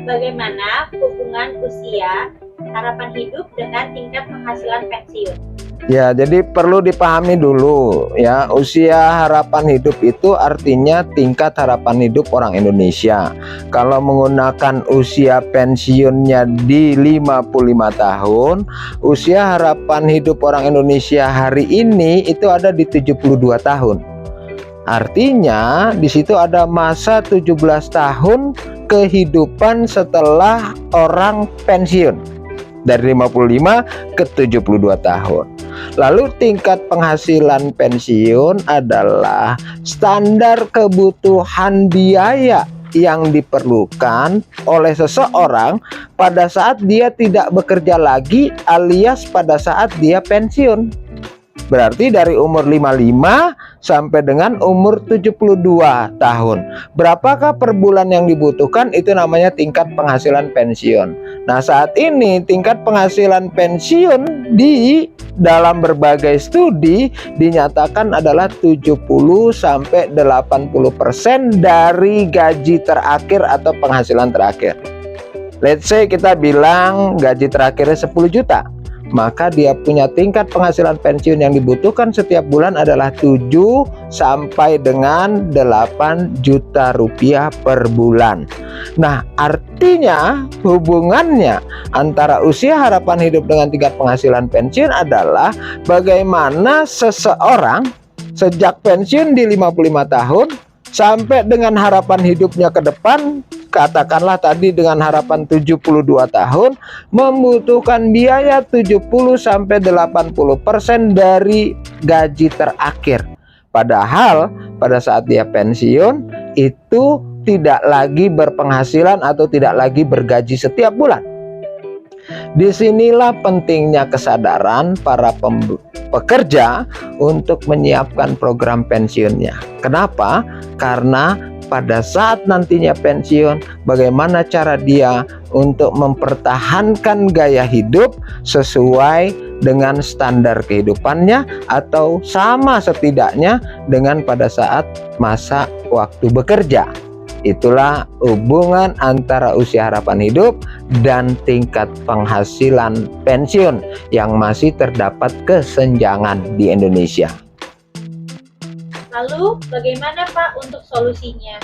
Bagaimana hubungan usia harapan hidup dengan tingkat penghasilan pensiun? Ya, jadi perlu dipahami dulu ya, usia harapan hidup itu artinya tingkat harapan hidup orang Indonesia. Kalau menggunakan usia pensiunnya di 55 tahun, usia harapan hidup orang Indonesia hari ini itu ada di 72 tahun. Artinya di situ ada masa 17 tahun kehidupan setelah orang pensiun dari 55 ke 72 tahun. Lalu tingkat penghasilan pensiun adalah standar kebutuhan biaya yang diperlukan oleh seseorang pada saat dia tidak bekerja lagi alias pada saat dia pensiun. Berarti dari umur 55 sampai dengan umur 72 tahun. Berapakah per bulan yang dibutuhkan? Itu namanya tingkat penghasilan pensiun. Nah, saat ini tingkat penghasilan pensiun di dalam berbagai studi dinyatakan adalah 70 sampai 80% dari gaji terakhir atau penghasilan terakhir. Let's say kita bilang gaji terakhirnya 10 juta. Maka dia punya tingkat penghasilan pensiun yang dibutuhkan setiap bulan adalah 7 sampai dengan 8 juta rupiah per bulan. Nah, artinya hubungannya antara usia harapan hidup dengan tingkat penghasilan pensiun adalah bagaimana seseorang sejak pensiun di 55 tahun sampai dengan harapan hidupnya ke depan, katakanlah tadi dengan harapan 72 tahun, membutuhkan biaya 70 sampai 80% dari gaji terakhir. Padahal pada saat dia pensiun itu tidak lagi berpenghasilan atau tidak lagi bergaji setiap bulan. Disinilah pentingnya kesadaran para pekerja untuk menyiapkan program pensiunnya. Kenapa? Karena pada saat nantinya pensiun, bagaimana cara dia untuk mempertahankan gaya hidup sesuai dengan standar kehidupannya atau sama setidaknya dengan pada saat masa waktu bekerja. Itulah hubungan antara usia harapan hidup dan tingkat penghasilan pensiun yang masih terdapat kesenjangan di Indonesia. Lalu bagaimana Pak untuk solusinya?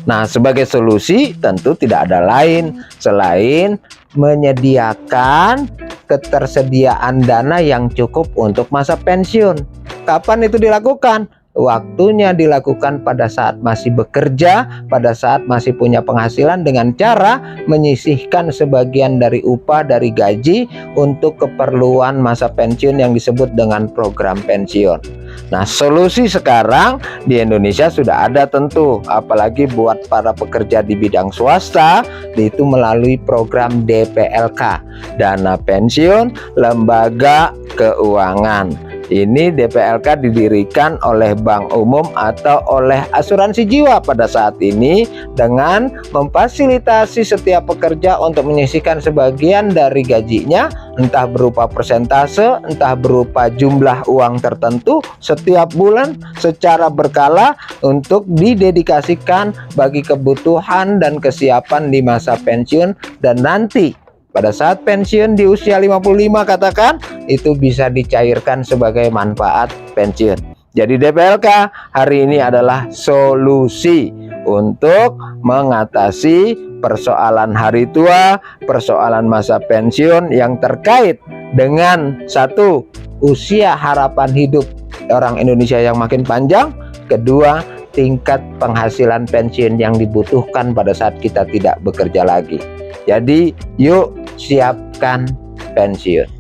Nah, sebagai solusi tentu tidak ada lain selain menyediakan ketersediaan dana yang cukup untuk masa pensiun. Kapan itu dilakukan? Waktunya dilakukan pada saat masih bekerja, pada saat masih punya penghasilan dengan cara menyisihkan sebagian dari upah dari gaji untuk keperluan masa pensiun yang disebut dengan program pensiun. Nah, solusi sekarang di Indonesia sudah ada tentu, apalagi buat para pekerja di bidang swasta, itu melalui program DPLK, Dana Pensiun Lembaga Keuangan. Ini DPLK didirikan oleh Bank Umum atau oleh asuransi jiwa pada saat ini dengan memfasilitasi setiap pekerja untuk menyisihkan sebagian dari gajinya, entah berupa persentase, entah berupa jumlah uang tertentu setiap bulan secara berkala untuk didedikasikan bagi kebutuhan dan kesiapan di masa pensiun dan nanti pada saat pensiun di usia 55 katakan, itu bisa dicairkan sebagai manfaat pensiun. Jadi DPLK hari ini adalah solusi untuk mengatasi persoalan hari tua, persoalan masa pensiun yang terkait dengan satu, usia harapan hidup orang Indonesia yang makin panjang, kedua, tingkat penghasilan pensiun yang dibutuhkan pada saat kita tidak bekerja lagi. Jadi yuk siapkan pensiun.